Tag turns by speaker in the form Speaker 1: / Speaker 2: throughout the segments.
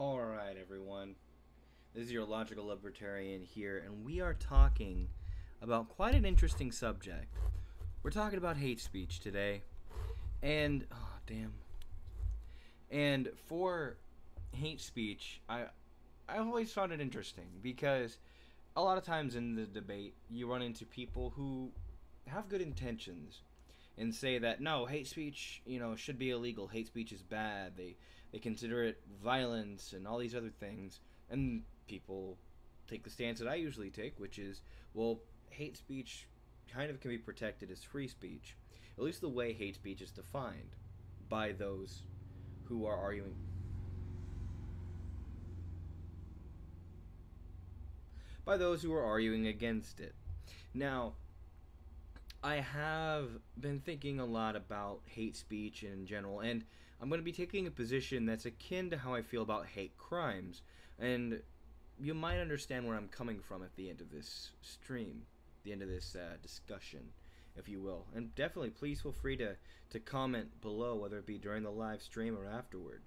Speaker 1: Alright, everyone. This is your logical libertarian here, and we are talking about quite an interesting subject. We're talking about hate speech today. And, oh, damn. And for hate speech, I've always found it interesting because a lot of times in the debate, you run into people who have good intentions and say that no, hate speech, should be illegal. Hate speech is bad. They consider it violence and all these other things. And people take the stance that I usually take, which is, well, hate speech kind of can be protected as free speech. At least the way hate speech is defined by those who are arguing against it. Now, I have been thinking a lot about hate speech in general, and I'm going to be taking a position that's akin to how I feel about hate crimes. And you might understand where I'm coming from at the end of this stream, the end of this discussion, if you will. And definitely, please feel free to comment below, whether it be during the live stream or afterward.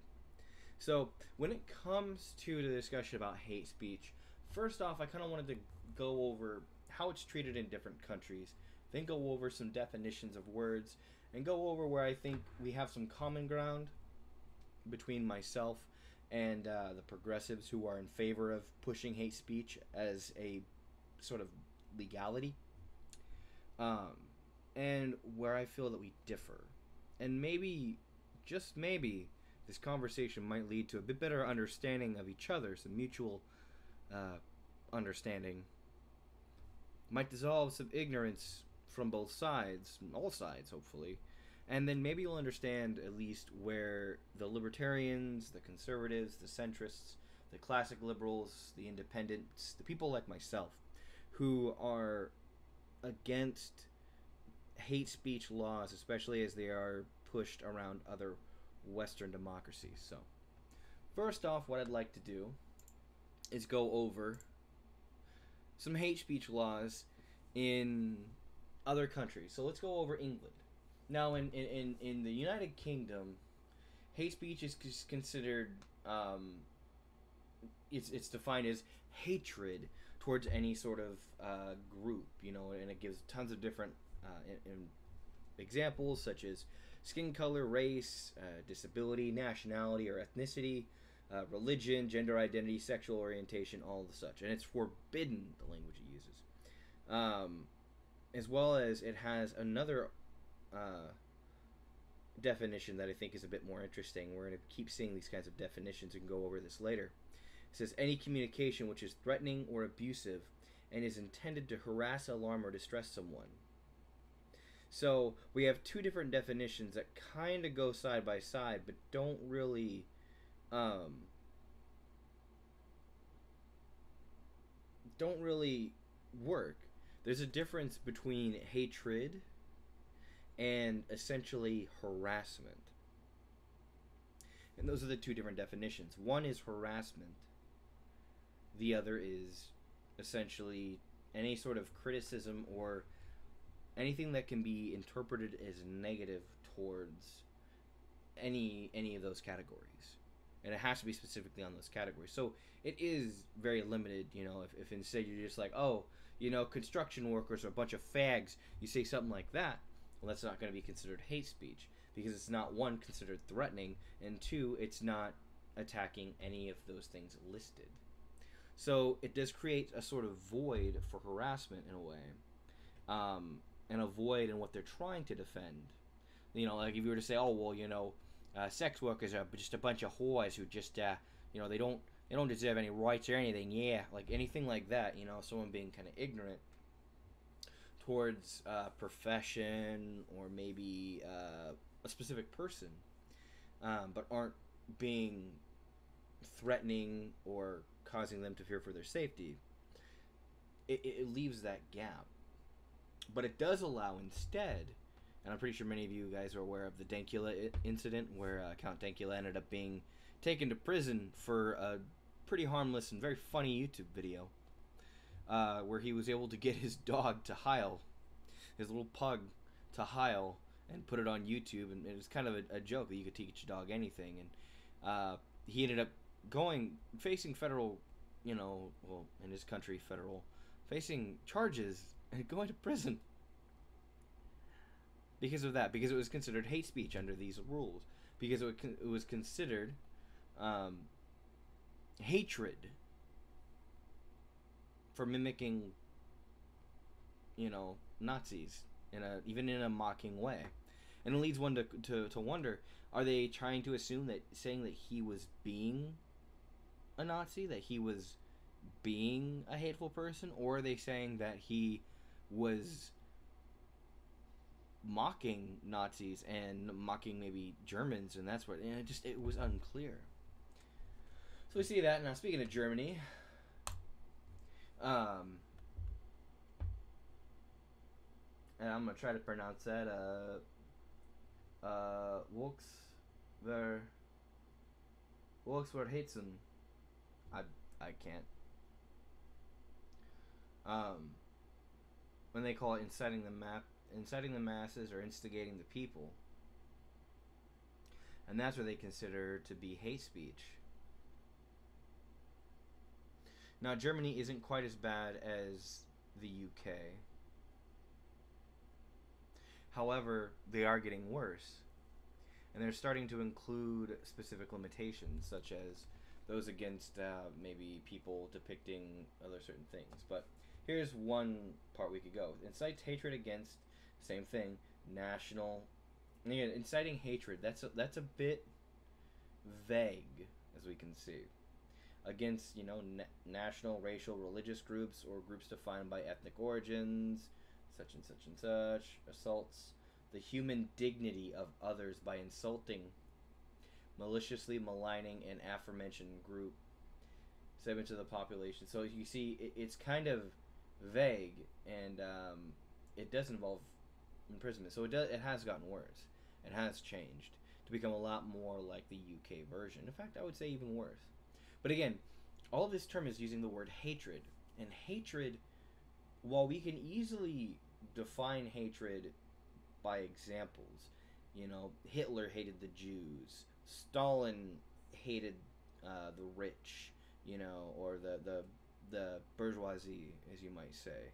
Speaker 1: So, when it comes to the discussion about hate speech, first off, I kind of wanted to go over how it's treated in different countries, then go over some definitions of words, and go over where I think we have some common ground between myself and the progressives who are in favor of pushing hate speech as a sort of legality, and where I feel that we differ. And maybe, just maybe, this conversation might lead to a bit better understanding of each other, some mutual understanding. Might dissolve some ignorance from both sides, all sides, hopefully. And then maybe you'll understand at least where the libertarians, the conservatives, the centrists, the classic liberals, the independents, the people like myself who are against hate speech laws, especially as they are pushed around other Western democracies. So, first off, what I'd like to do is go over some hate speech laws in other countries. So let's go over England. Now, in the United Kingdom, hate speech is considered, it's defined as hatred towards any sort of group, and it gives tons of different examples, such as skin color, race, disability, nationality or ethnicity, religion, gender identity, sexual orientation, all of such. And it's forbidden, the language it uses. As well as it has another definition that I think is a bit more interesting. We're going to keep seeing these kinds of definitions and go over this later. It says any communication which is threatening or abusive and is intended to harass, alarm, or distress someone. So we have two different definitions that kind of go side by side, but don't really work. There's a difference between hatred and essentially harassment. And those are the two different definitions. One is harassment. The other is essentially any sort of criticism or anything that can be interpreted as negative towards any of those categories. And it has to be specifically on those categories. So it is very limited, if instead you're just like, oh, construction workers are a bunch of fags, you say something like that, well, that's not going to be considered hate speech, because it's not, one, considered threatening, and two, it's not attacking any of those things listed. So it does create a sort of void for harassment in a way, and a void in what they're trying to defend. Like if you were to say, oh, well, sex workers are just a bunch of whores who just, they don't deserve any rights or anything. Yeah, like anything like that. Someone being kind of ignorant towards profession or maybe a specific person, but aren't being threatening or causing them to fear for their safety. It leaves that gap, but it does allow instead. And I'm pretty sure many of you guys are aware of the Dankula incident, where Count Dankula ended up being taken to prison for a pretty harmless and very funny YouTube video, where he was able to get his dog to Heil, his little pug to Heil, and put it on YouTube. And it was kind of a joke that you could teach a dog anything. And he ended up facing federal, well, in his country, federal, facing charges and going to prison because of that, because it was considered hate speech under these rules, because it was considered um, hatred for mimicking, Nazis even in a mocking way, and it leads one to wonder: are they trying to assume that saying that he was being a Nazi, that he was being a hateful person, or are they saying that he was mocking Nazis and mocking maybe Germans, and that's what, and it was unclear. So we see that. Now, speaking of Germany, and I'm gonna try to pronounce that. Volksverhetzung. I can't. When they call it inciting the masses or instigating the people, and that's what they consider to be hate speech. Now, Germany isn't quite as bad as the UK. However, they are getting worse, and they're starting to include specific limitations, such as those against maybe people depicting other certain things. But here's one part we could go. Incites hatred against, same thing, national. And again, inciting hatred, that's a bit vague, as we can see. Against, national, racial, religious groups, or groups defined by ethnic origins, such and such and such. Assaults the human dignity of others by insulting, maliciously maligning an aforementioned group, segments of the population. So you see, it's kind of vague, and it does involve imprisonment. So it has gotten worse. It has changed to become a lot more like the UK version. In fact, I would say even worse. But again, all of this term is using the word hatred. And hatred, while we can easily define hatred by examples, Hitler hated the Jews, Stalin hated the rich, or the bourgeoisie, as you might say.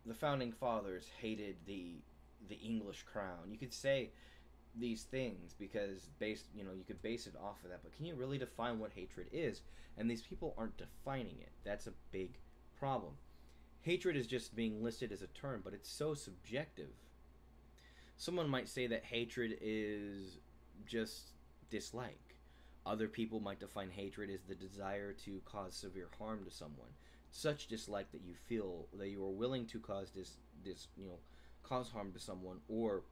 Speaker 1: The founding fathers hated the English crown. You could say these things because you could base it off of that, but can you really define what hatred is? And these people aren't defining it. That's a big problem. Hatred is just being listed as a term, but it's so subjective. Someone might say that hatred is just dislike. Other people might define hatred as the desire to cause severe harm to someone. Such dislike that you feel that you are willing to cause cause harm to someone, or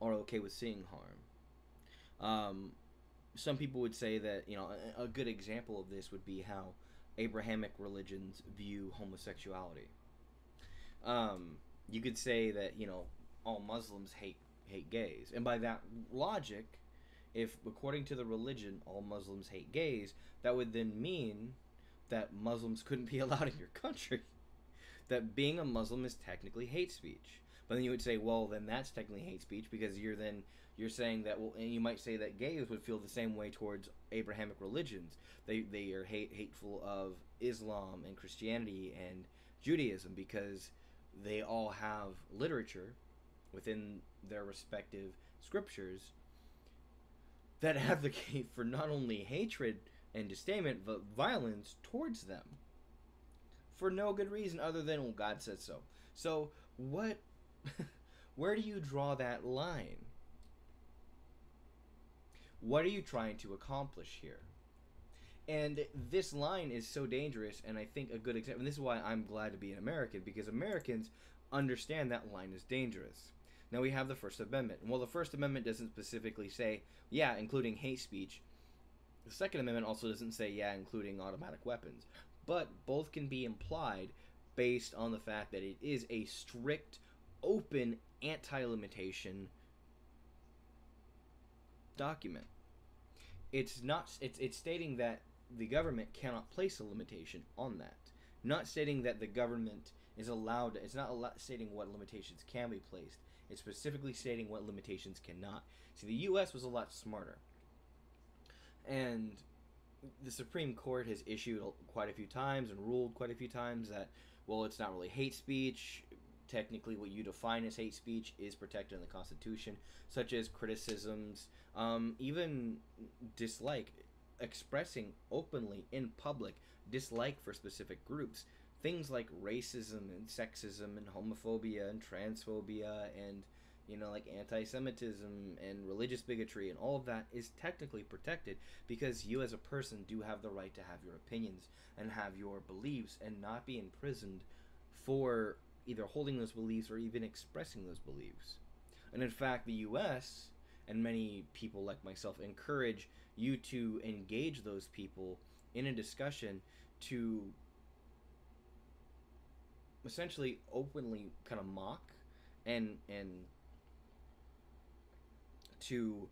Speaker 1: are okay with seeing harm. Some people would say that, a good example of this would be how Abrahamic religions view homosexuality. You could say that, all Muslims hate gays. And by that logic, if according to the religion all Muslims hate gays, that would then mean that Muslims couldn't be allowed in your country. That being a Muslim is technically hate speech. But then you would say, well, then that's technically hate speech because you're saying that, well, and you might say that gays would feel the same way towards Abrahamic religions. They are hateful of Islam and Christianity and Judaism because they all have literature within their respective scriptures that advocate for not only hatred and disdainment, but violence towards them for no good reason other than, well, God said so. So what? Where do you draw that line? What are you trying to accomplish here? And this line is so dangerous, and I think a good example, and this is why I'm glad to be an American, because Americans understand that line is dangerous. Now we have the First Amendment. And while the First Amendment doesn't specifically say, yeah, including hate speech, the Second Amendment also doesn't say, yeah, including automatic weapons. But both can be implied based on the fact that it is a strict, open, anti-limitation document. It's stating that the government cannot place a limitation on that. Not stating that the government is allowed, it's not stating what limitations can be placed. It's specifically stating what limitations cannot. See, the U.S. was a lot smarter, and the Supreme Court has issued quite a few times and ruled quite a few times that, well, it's not really hate speech. Technically, what you define as hate speech is protected in the Constitution, such as criticisms, even dislike, expressing openly in public dislike for specific groups. Things like racism and sexism and homophobia and transphobia and, like anti-Semitism and religious bigotry and all of that is technically protected because you as a person do have the right to have your opinions and have your beliefs and not be imprisoned for either holding those beliefs or even expressing those beliefs. And in fact, the U.S. and many people like myself encourage you to engage those people in a discussion to essentially openly kind of mock and to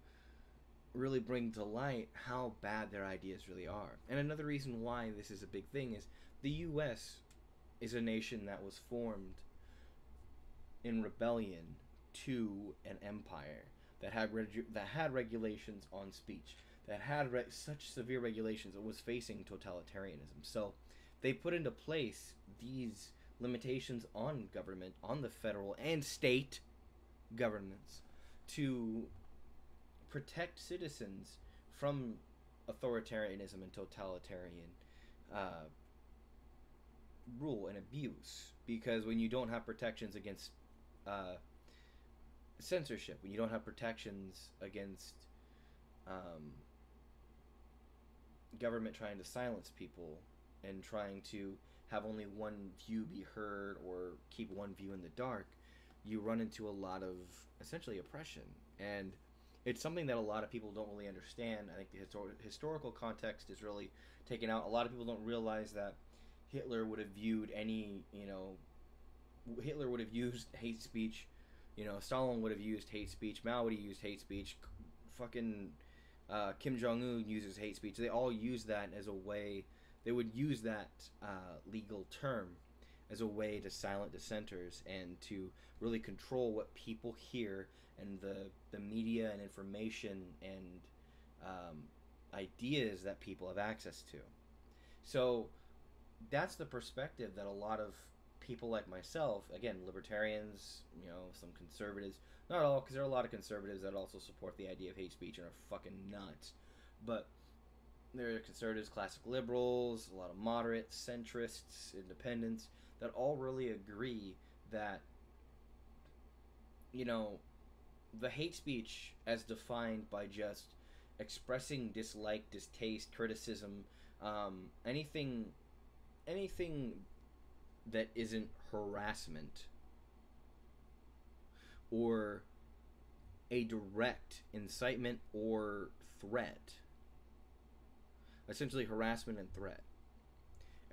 Speaker 1: really bring to light how bad their ideas really are. And another reason why this is a big thing is the U.S. is a nation that was formed in rebellion to an empire that had regulations on speech, that had such severe regulations, it was facing totalitarianism. So they put into place these limitations on government, on the federal and state governments, to protect citizens from authoritarianism and totalitarian rule and abuse. Because when you don't have protections against censorship, when you don't have protections against government trying to silence people and trying to have only one view be heard or keep one view in the dark, you run into a lot of essentially oppression. And it's something that a lot of people don't really understand. I think the historical context is really taken out. A lot of people don't realize that Hitler would have viewed Hitler would have used hate speech. Stalin would have used hate speech. Mao would have used hate speech. Fucking Kim Jong-un uses hate speech. They all use that as a way. They would use that legal term as a way to silent dissenters and to really control what people hear and the media and information and ideas that people have access to. So that's the perspective that a lot of people like myself, again, libertarians, some conservatives, not all, because there are a lot of conservatives that also support the idea of hate speech and are fucking nuts, but there are conservatives, classic liberals, a lot of moderates, centrists, independents, that all really agree that, the hate speech as defined by just expressing dislike, distaste, criticism, anything that isn't harassment or a direct incitement or threat, essentially harassment and threat,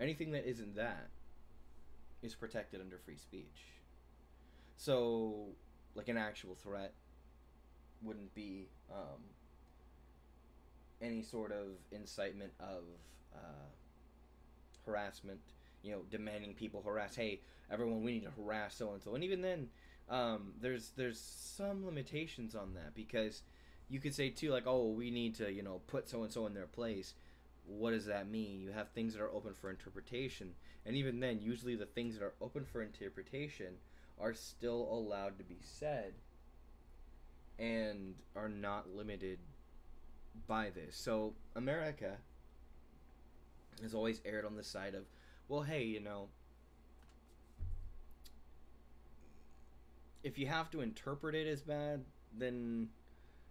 Speaker 1: anything that isn't that is protected under free speech. So, like, an actual threat wouldn't be any sort of incitement of harassment, demanding people harass, hey, everyone, we need to harass so-and-so. And even then, there's some limitations on that, because you could say, too, like, oh, we need to, put so-and-so in their place. What does that mean? You have things that are open for interpretation. And even then, usually the things that are open for interpretation are still allowed to be said and are not limited by this. So America has always erred on the side of, well, hey, if you have to interpret it as bad, then,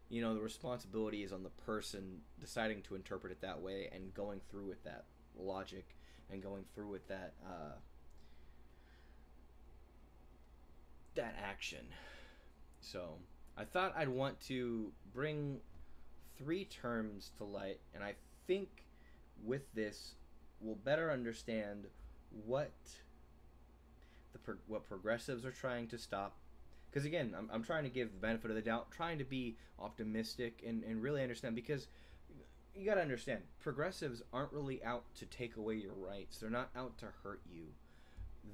Speaker 1: the responsibility is on the person deciding to interpret it that way and going through with that logic and going through with that that action. So I thought I'd want to bring 3 terms to light, and I think with this we'll better understand what progressives are trying to stop. Because again, I'm trying to give the benefit of the doubt, trying to be optimistic and really understand, because you gotta understand, progressives aren't really out to take away your rights. They're not out to hurt you.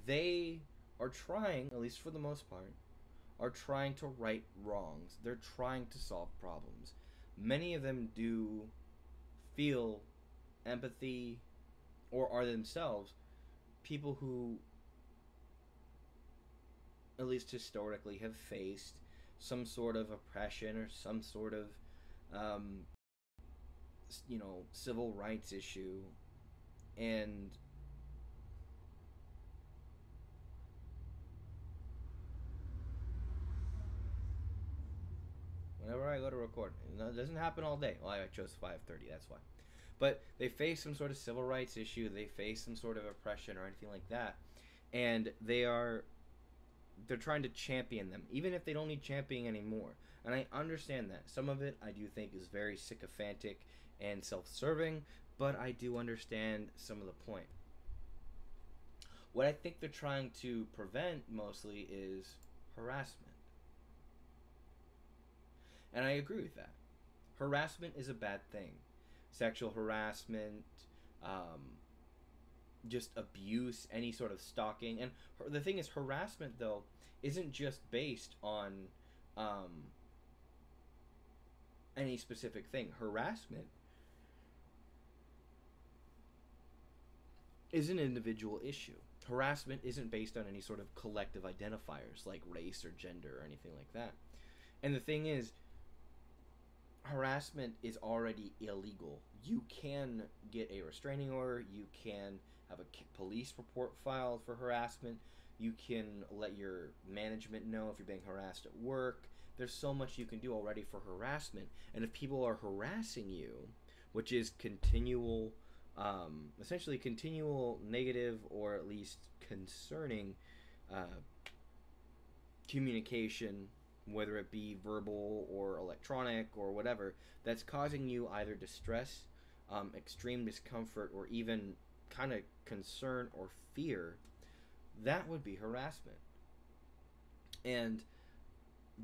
Speaker 1: They are trying, at least for the most part, are trying to right wrongs. They're trying to solve problems. Many of them do feel empathy or are themselves people who, at least historically, have faced some sort of oppression or some sort of, um, civil rights issue. And whenever I go to record, it doesn't happen all day. Well, I chose 5:30. That's why. But they face some sort of civil rights issue. They face some sort of oppression or anything like that, and they're trying to champion them, even if they don't need championing anymore. And I understand that. Some of it I do think is very sycophantic and self-serving, but I do understand some of the point. What I think they're trying to prevent mostly is harassment. And I agree with that. Harassment is a bad thing. Sexual harassment, um, just abuse, any sort of stalking. And the thing is, harassment, though, isn't just based on any specific thing. Harassment is an individual issue. Harassment isn't based on any sort of collective identifiers like race or gender or anything like that. And the thing is, harassment is already illegal. You can get a restraining order. You can have a police report filed for harassment. You can let your management know if you're being harassed at work. There's so much you can do already for harassment. And if people are harassing you, which is continual, essentially continual negative or at least concerning communication, whether it be verbal or electronic or whatever, that's causing you either distress, extreme discomfort, or even kind of concern or fear, that would be harassment. And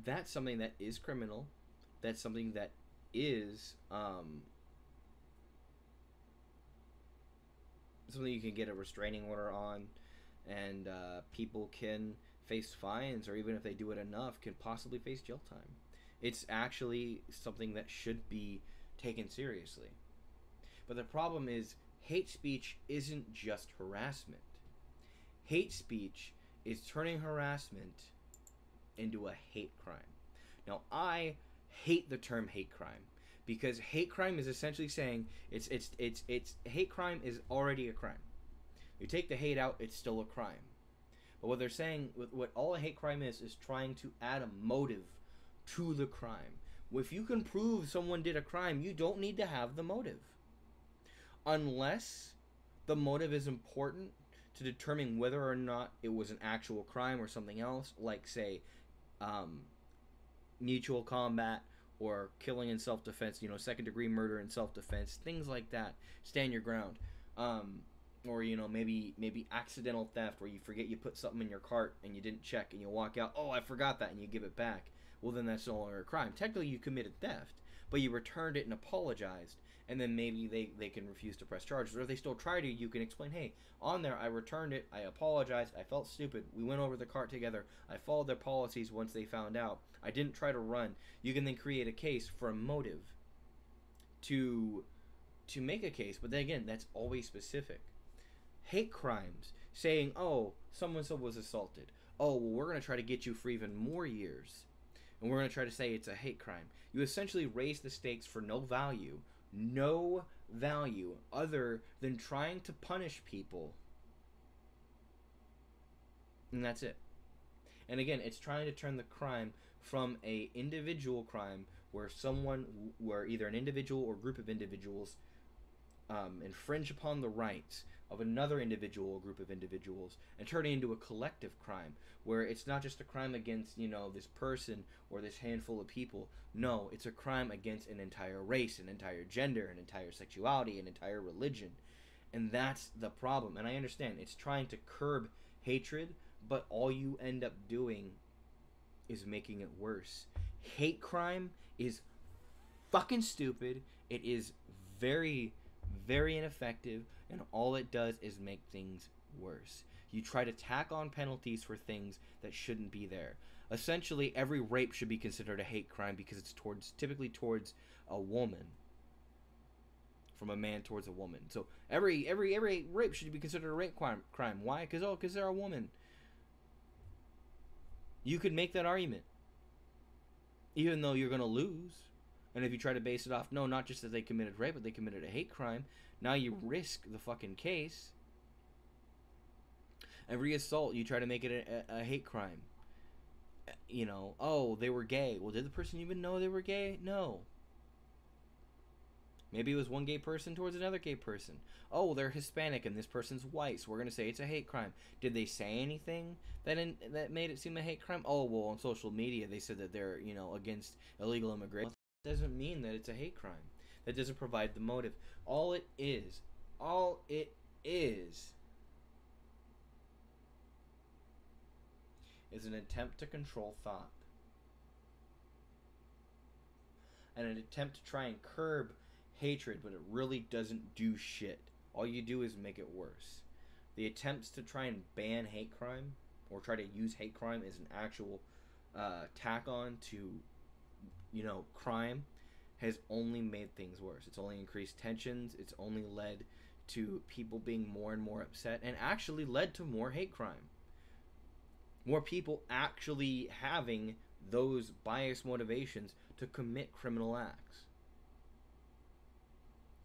Speaker 1: that's something that is criminal. That's something that is something you can get a restraining order on, and people can face fines, or even if they do it enough, can possibly face jail time. It's actually something that should be taken seriously. But the problem is, hate speech isn't just harassment. Hate speech is turning harassment into a hate crime. Now, I hate the term hate crime, because hate crime is essentially saying it's hate crime is already a crime. You take the hate out, it's still a crime. But what they're saying, what all a hate crime is trying to add a motive to the crime. If you can prove someone did a crime, you don't need to have the motive. Unless the motive is important to determine whether or not it was an actual crime or something else, like, say, mutual combat or killing in self-defense, second-degree murder in self-defense, things like that. Stand your ground. Or, maybe accidental theft, where you forget you put something in your cart and you didn't check and you walk out, oh, I forgot that, and you give it back. Well, then that's no longer a crime. Technically, you committed theft, but you returned it and apologized, and then maybe they can refuse to press charges. Or if they still try to, you can explain, hey, on there, I returned it, I apologized, I felt stupid, we went over the cart together, I followed their policies once they found out, I didn't try to run. You can then create a case for a motive to make a case, but then again, that's always specific. Hate crimes, saying, oh, someone was assaulted. Oh, well, we're going to try to get you for even more years. And we're going to try to say it's a hate crime. You essentially raise the stakes for no value other than trying to punish people. And that's it. And again, it's trying to turn the crime from a individual crime where either an individual or group of individuals infringe upon the rights of another individual or group of individuals, and turn it into a collective crime where it's not just a crime against this person or this handful of people. No, it's a crime against an entire race, an entire gender, an entire sexuality, an entire religion. And that's the problem. And I understand it's trying to curb hatred, but all you end up doing is making it worse. Hate crime is fucking stupid. It is very, very ineffective, and all it does is make things worse. You try to tack on penalties for things that shouldn't be there. Essentially, every rape should be considered a hate crime because it's typically towards a woman, from a man towards a woman. So every rape should be considered a rape crime. Why? Because they're a woman. You could make that argument, even though you're gonna lose. And if you try to base it off, no, not just that they committed rape, but they committed a hate crime, now you risk the fucking case. Every assault, you try to make it a hate crime. You know, oh, they were gay. Well, did the person even know they were gay? No. Maybe it was one gay person towards another gay person. Oh, they're Hispanic and this person's white, so we're going to say it's a hate crime. Did they say anything that made it seem a hate crime? Oh, well, on social media they said that they're, against illegal immigration. That doesn't mean that it's a hate crime. That doesn't provide the motive. All it is an attempt to control thought. And an attempt to try and curb hatred, but it really doesn't do shit. All you do is make it worse. The attempts to try and ban hate crime, or try to use hate crime as an actual tack on to, crime, has only made things worse. It's only increased tensions. It's only led to people being more and more upset, and actually led to more hate crime. More people actually having those biased motivations to commit criminal acts.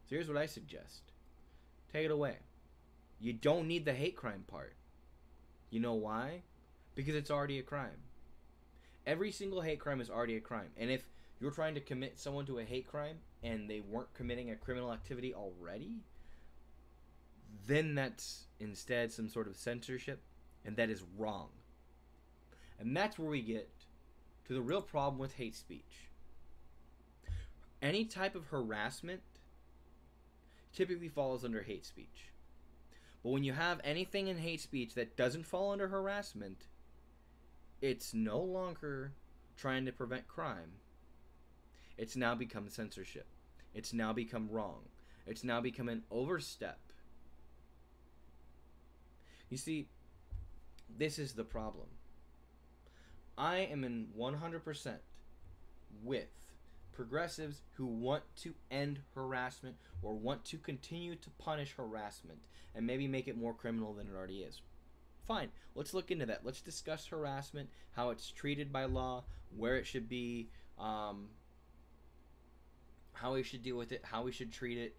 Speaker 1: So here's what I suggest. Take it away. You don't need the hate crime part. You know why? Because it's already a crime. Every single hate crime is already a crime. And if you're trying to commit someone to a hate crime and they weren't committing a criminal activity already, then that's instead some sort of censorship, and that is wrong. And that's where we get to the real problem with hate speech. Any type of harassment typically falls under hate speech. But when you have anything in hate speech that doesn't fall under harassment, it's no longer trying to prevent crime. It's now become censorship. It's now become wrong. It's now become an overstep. You see, this is the problem. I am in 100% with progressives who want to end harassment or want to continue to punish harassment and maybe make it more criminal than it already is. Fine, let's look into that. Let's discuss harassment, how it's treated by law, where it should be, how we should deal with it, how we should treat it.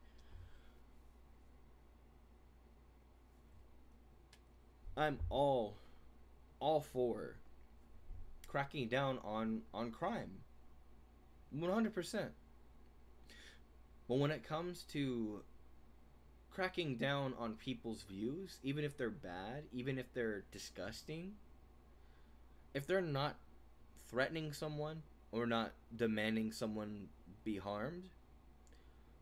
Speaker 1: I'm all for cracking down on crime. 100%. But when it comes to cracking down on people's views, even if they're bad, even if they're disgusting, if they're not threatening someone or not demanding someone be harmed,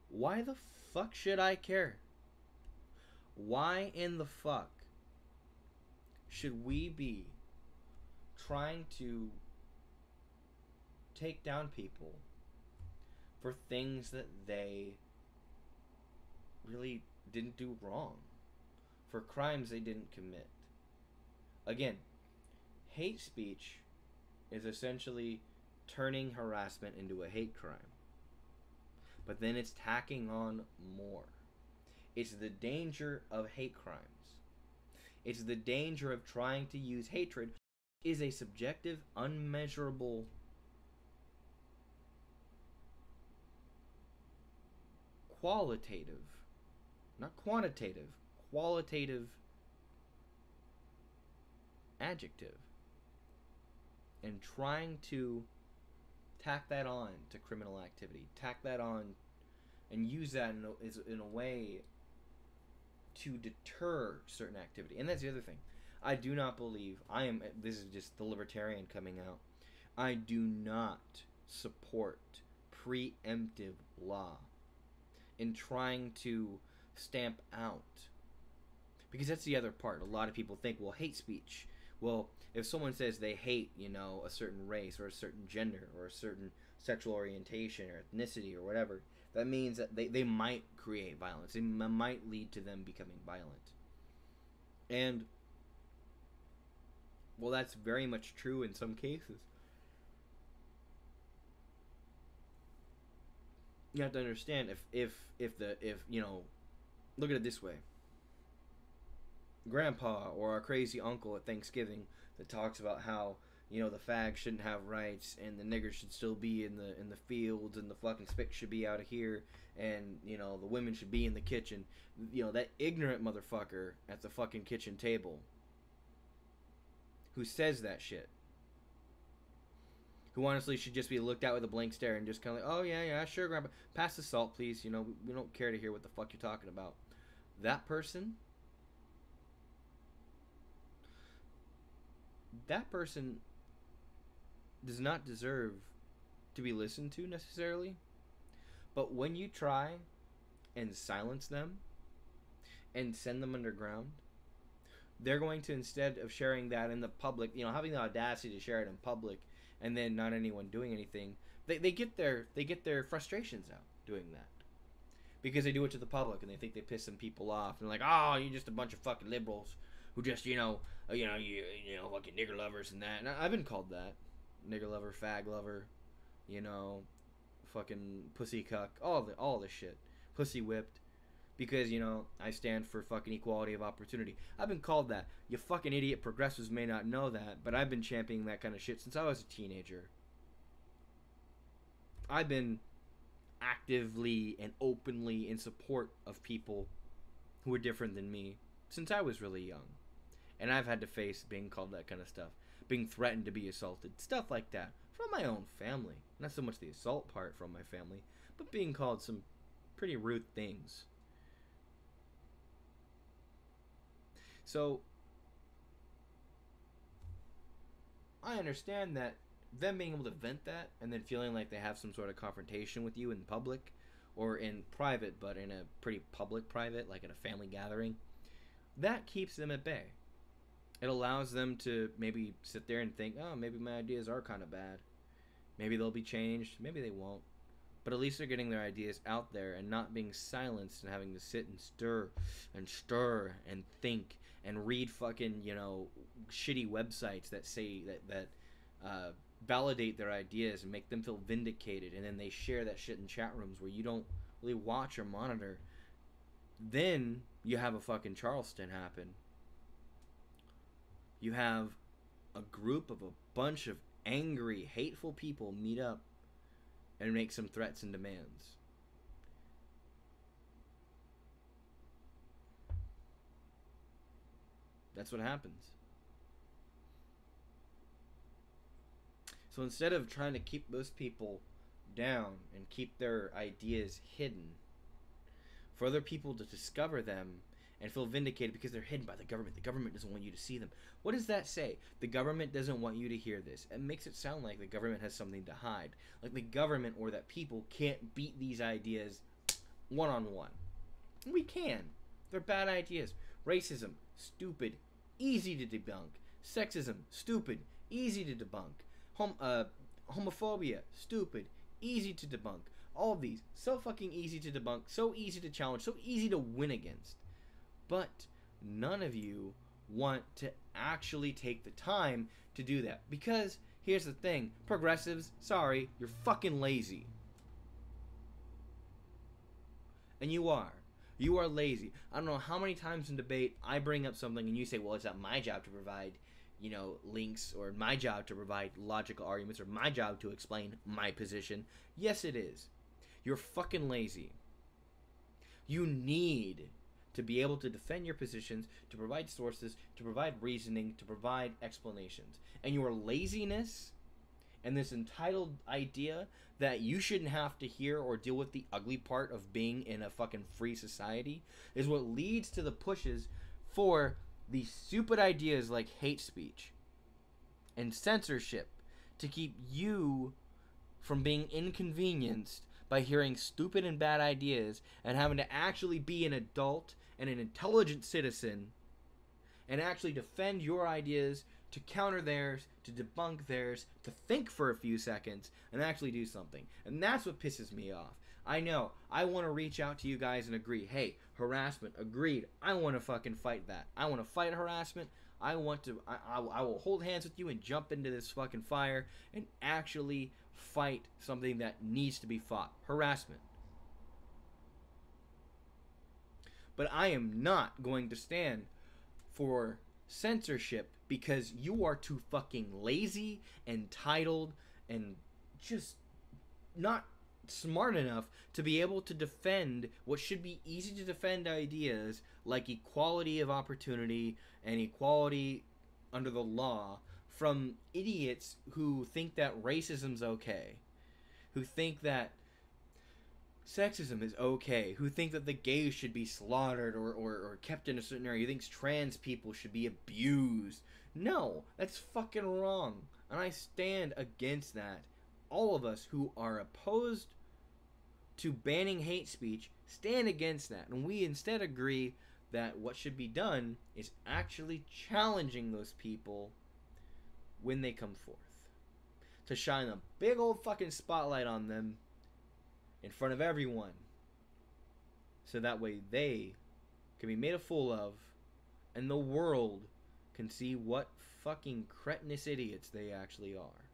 Speaker 1: why the fuck should I care? Why in the fuck should we be trying to take down people for things that they really didn't do wrong, for crimes they didn't commit? Again, hate speech is essentially turning harassment into a hate crime, but then it's tacking on more. It's the danger of hate crimes. It's the danger of trying to use hatred. Is a subjective, unmeasurable qualitative, not quantitative, qualitative adjective, and trying to tack that on to criminal activity, tack that on and use that in a way to deter certain activity. And that's the other thing. I do not believe, this is just the Libertarian coming out, I do not support preemptive law in trying to stamp out. Because that's the other part. A lot of people think, well, hate speech. Well, if someone says they hate, a certain race or a certain gender or a certain sexual orientation or ethnicity or whatever, that means that they might create violence. It might lead to them becoming violent. And Well, that's very much true in some cases. You have to understand if you know, look at it this way. Grandpa or our crazy uncle at Thanksgiving that talks about how, you know, the fags shouldn't have rights and the niggers should still be in the fields and the fucking spick should be out of here and, you know, the women should be in the kitchen. You know, that ignorant motherfucker at the fucking kitchen table who says that shit, who honestly should just be looked at with a blank stare and just kind of like, oh yeah, sure, grandpa, pass the salt please, you know, we don't care to hear what the fuck you're talking about. That person does not deserve to be listened to necessarily. But when you try and silence them and send them underground, they're going to, instead of sharing that in the public, you know, having the audacity to share it in public and then not anyone doing anything, they get their frustrations out doing that. Because they do it to the public and they think they piss some people off. And they're like, oh, you're just a bunch of fucking liberals who just, you know, fucking nigger lovers and that. And I've been called that. Nigger lover, fag lover, you know, fucking pussy cuck, all this shit. Pussy whipped. Because, you know, I stand for fucking equality of opportunity. I've been called that. You fucking idiot progressives may not know that, but I've been championing that kind of shit since I was a teenager. I've been actively and openly in support of people who are different than me since I was really young. And I've had to face being called that kind of stuff. Being threatened to be assaulted. Stuff like that. From my own family. Not so much the assault part from my family, but being called some pretty rude things. So, I understand that them being able to vent that and then feeling like they have some sort of confrontation with you in public or in private, but in a pretty public private, like at a family gathering, that keeps them at bay. It allows them to maybe sit there and think, oh, maybe my ideas are kind of bad. Maybe they'll be changed. Maybe they won't. But at least they're getting their ideas out there and not being silenced and having to sit and stir and think and read fucking, you know, shitty websites that say that validate their ideas and make them feel vindicated, and then they share that shit in chat rooms where you don't really watch or monitor. Then you have a fucking Charleston happen. You have a group of a bunch of angry, hateful people meet up and make some threats and demands. That's what happens. So instead of trying to keep those people down and keep their ideas hidden, for other people to discover them and feel vindicated because they're hidden by the government doesn't want you to see them. What does that say? The government doesn't want you to hear this. It makes it sound like the government has something to hide. Like the government or that people can't beat these ideas one-on-one. We can. They're bad ideas. Racism, stupid, easy to debunk. Sexism, stupid, easy to debunk. Homophobia, stupid, easy to debunk. All of these, so fucking easy to debunk, so easy to challenge, so easy to win against. But none of you want to actually take the time to do that. Because, here's the thing, progressives, sorry, you're fucking lazy. And you are. You are lazy. I don't know how many times in debate I bring up something and you say, well, it's not my job to provide, you know, links, or my job to provide logical arguments, or my job to explain my position. Yes, it is. You're fucking lazy. You need to be able to defend your positions, to provide sources, to provide reasoning, to provide explanations. And your laziness and this entitled idea that you shouldn't have to hear or deal with the ugly part of being in a fucking free society is what leads to the pushes for these stupid ideas like hate speech and censorship to keep you from being inconvenienced by hearing stupid and bad ideas and having to actually be an adult and an intelligent citizen and actually defend your ideas, to counter theirs, to debunk theirs, to think for a few seconds and actually do something. And that's what pisses me off. I know, I want to reach out to you guys and agree, hey, harassment, agreed, I want to fucking fight that. I want to fight harassment, I want to. I will hold hands with you and jump into this fucking fire and actually fight something that needs to be fought. Harassment. But I am not going to stand for censorship because you are too fucking lazy, entitled, and just not smart enough to be able to defend what should be easy to defend ideas like equality of opportunity and equality under the law from idiots who think that racism's okay, who think that sexism is okay, who think that the gays should be slaughtered or kept in a certain area, who thinks trans people should be abused. No, that's fucking wrong. And I stand against that. All of us who are opposed to banning hate speech stand against that. And we instead agree that what should be done is actually challenging those people when they come forth. To shine a big old fucking spotlight on them in front of everyone, so that way they can be made a fool of and the world can see what fucking cretinous idiots they actually are.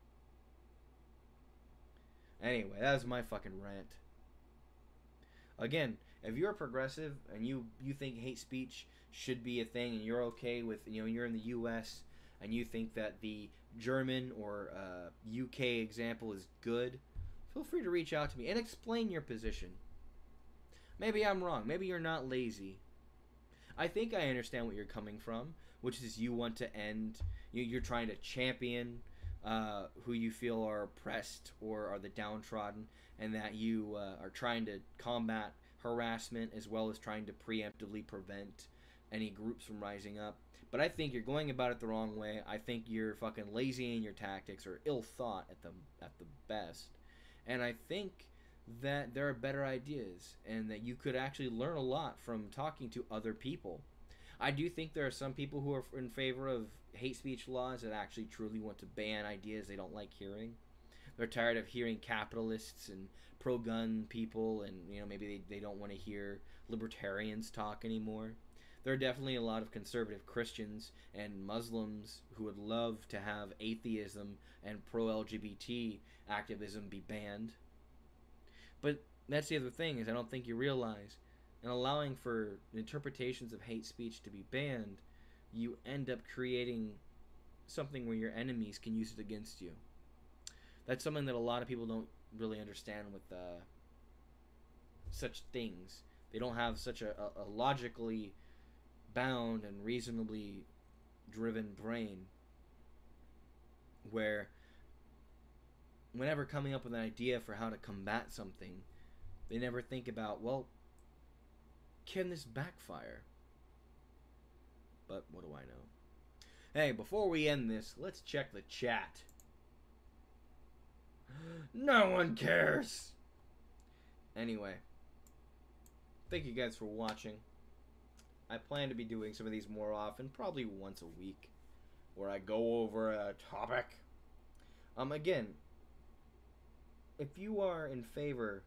Speaker 1: Anyway, that was my fucking rant. Again, if you're a progressive and you think hate speech should be a thing and you're okay with, you're in the US and you think that the German or UK example is good, feel free to reach out to me and explain your position. Maybe I'm wrong. Maybe you're not lazy. I think I understand what you're coming from, which is you want to end, you're trying to champion who you feel are oppressed or are the downtrodden, and that you are trying to combat harassment as well as trying to preemptively prevent any groups from rising up. But I think you're going about it the wrong way. I think you're fucking lazy in your tactics or ill thought at the best. And I think that there are better ideas and that you could actually learn a lot from talking to other people. I do think there are some people who are in favor of hate speech laws that actually truly want to ban ideas they don't like hearing. They're tired of hearing capitalists and pro-gun people, and maybe they don't want to hear libertarians talk anymore. There are definitely a lot of conservative Christians and Muslims who would love to have atheism and pro-LGBT activism be banned. But that's the other thing, is I don't think you realize, in allowing for interpretations of hate speech to be banned, you end up creating something where your enemies can use it against you. That's something that a lot of people don't really understand with such things. They don't have such a logically bound and reasonably driven brain where whenever coming up with an idea for how to combat something, they never think about, well, can this backfire? But what do I know? Hey, before we end this, let's check the chat. No one cares! Anyway, thank you guys for watching. I plan to be doing some of these more often, probably once a week, where I go over a topic. Again, if you are in favor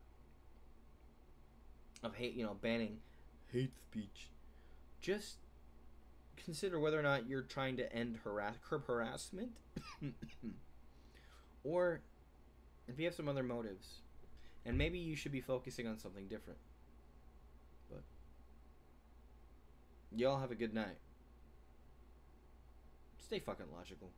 Speaker 1: of banning hate speech, just consider whether or not you're trying to end curb harassment, or if you have some other motives, and maybe you should be focusing on something different. But y'all have a good night. Stay fucking logical.